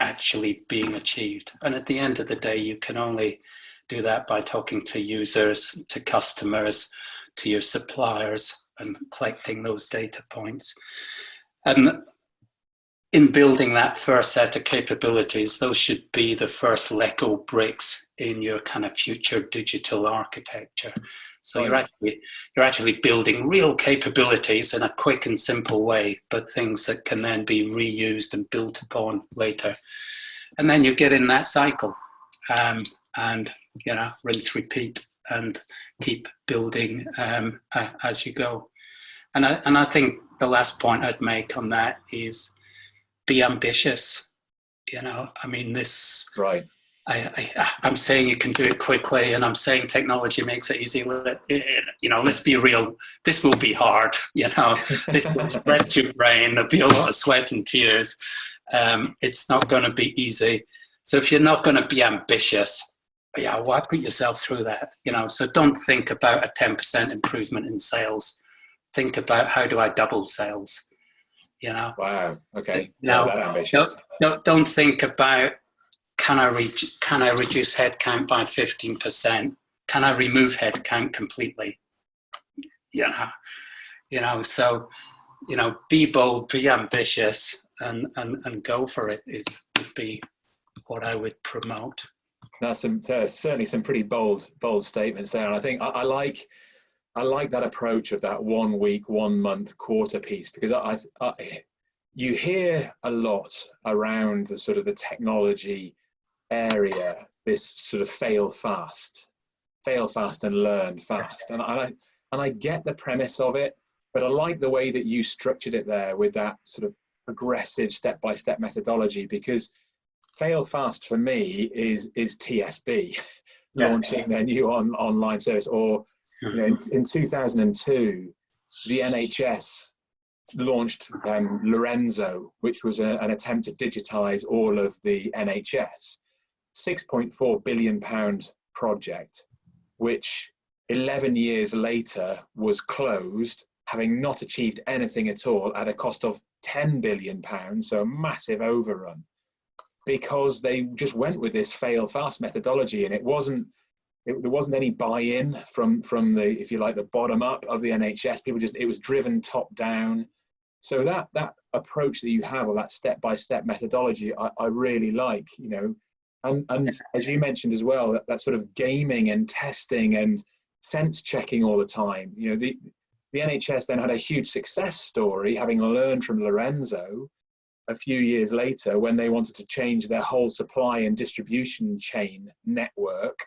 actually being achieved? And at the end of the day, you can only do that by talking to users, to customers, to your suppliers, and collecting those data points. And in building that first set of capabilities, those should be the first Lego bricks in your kind of future digital architecture. So you're actually building real capabilities in a quick and simple way, but things that can then be reused and built upon later. And then you get in that cycle, and rinse, repeat, and keep building as you go. And I think the last point I'd make on that is be ambitious. Right. I'm saying you can do it quickly, and I'm saying technology makes it easy. Let's be real. This will be hard. This will stretch your brain. There'll be a lot of sweat and tears. It's not going to be easy. So if you're not going to be ambitious, why put yourself through that? So don't think about a 10% improvement in sales. Think about, how do I double sales? Wow. Okay. That ambitious. Don't think about, can I reduce headcount by 15%? Can I remove headcount completely? So, be bold, be ambitious, and go for it would be what I would promote. That's certainly some pretty bold statements there. And I think I like that approach of that 1 week, 1 month, quarter piece, because you hear a lot around the sort of the technology area, this sort of fail fast and learn fast. And I get the premise of it, but I like the way that you structured it there with that sort of progressive step-by-step methodology, because fail fast for me is TSB, launching their new online service. Or in 2002, the NHS launched Lorenzo, which was an attempt to digitize all of the NHS. £6.4 billion project, which 11 years later was closed, having not achieved anything at all, at a cost of £10 billion, so a massive overrun, because they just went with this fail fast methodology. And there wasn't any buy-in from the, if you like, the bottom up of the NHS. It was driven top down. So that approach that you have, or that step-by-step methodology, I really like, and as you mentioned as well, that sort of gaming and testing and sense checking all the time. The NHS then had a huge success story, having learned from Lorenzo a few years later, when they wanted to change their whole supply and distribution chain network.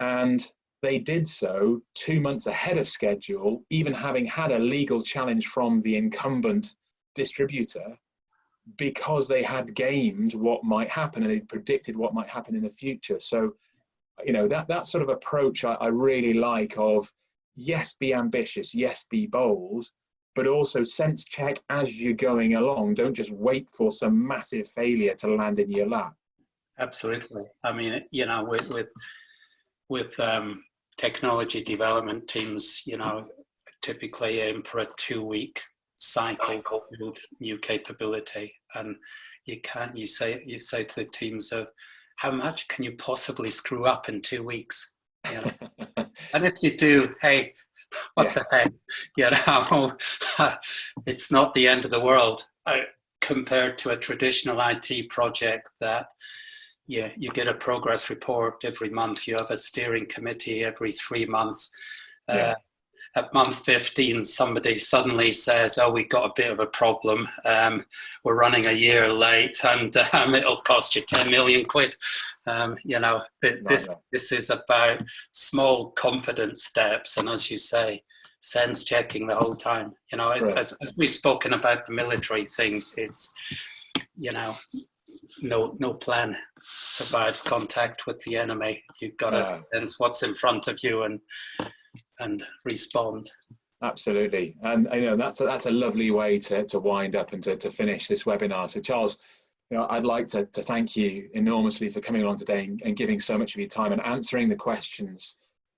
And they did so 2 months ahead of schedule, even having had a legal challenge from the incumbent distributor, because they had gamed what might happen and they predicted what might happen in the future. So you know, that sort of approach I really like of, yes, be ambitious, yes, be bold, but also sense check as you're going along. Don't just wait for some massive failure to land in your lap. Absolutely. I mean, you know, with technology development teams, you know, typically aim for a 2-week cycle to build new capability, and you say to the teams of, how much can you possibly screw up in 2 weeks? You know? And if you do, hey, what the heck? You know, it's not the end of the world compared to a traditional IT project that you get a progress report every month. You have a steering committee every 3 months. At month 15, somebody suddenly says, oh, we got a bit of a problem. We're running a year late, and it'll cost you 10 million quid. You know, this is about small confidence steps. And as you say, sense checking the whole time. You know, as we've spoken about the military thing, it's, you know, no plan survives contact with the enemy. You've got to sense what's in front of you and respond. Absolutely. And you know, that's a lovely way to wind up and to finish this webinar. So Charles, you know, I'd like to thank you enormously for coming along today and giving so much of your time and answering the questions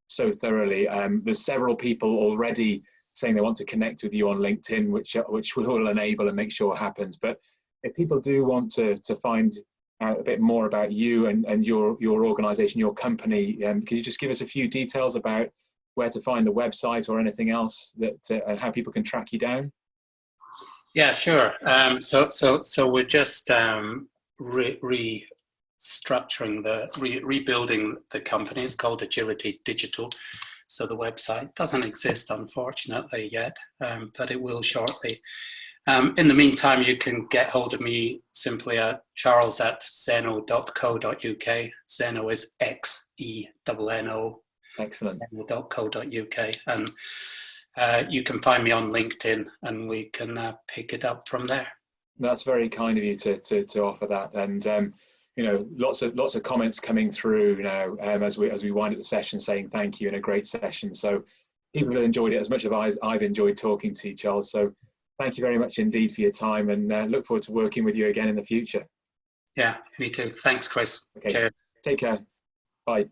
so thoroughly. There's several people already saying they want to connect with you on LinkedIn, which we will enable and make sure happens. But if people do want to find out a bit more about you and your organization, your company, can you just give us a few details about where to find the website or anything else that how people can track you down? Yeah, sure. So we're just restructuring rebuilding the company. It's called Agility Digital. So the website doesn't exist, unfortunately, yet, but it will shortly. In the meantime, you can get hold of me simply at charles@zeno.co.uk. Zeno is XENO. Excellent. .co.uk, and you can find me on LinkedIn, and we can pick it up from there. That's very kind of you to offer that, and you know, lots of comments coming through now as we wind up the session, saying thank you and a great session. So people have enjoyed it as much as I've enjoyed talking to you, Charles. So thank you very much indeed for your time, and look forward to working with you again in the future. Yeah, me too. Thanks, Chris. Okay. Cheers. Take care. Bye.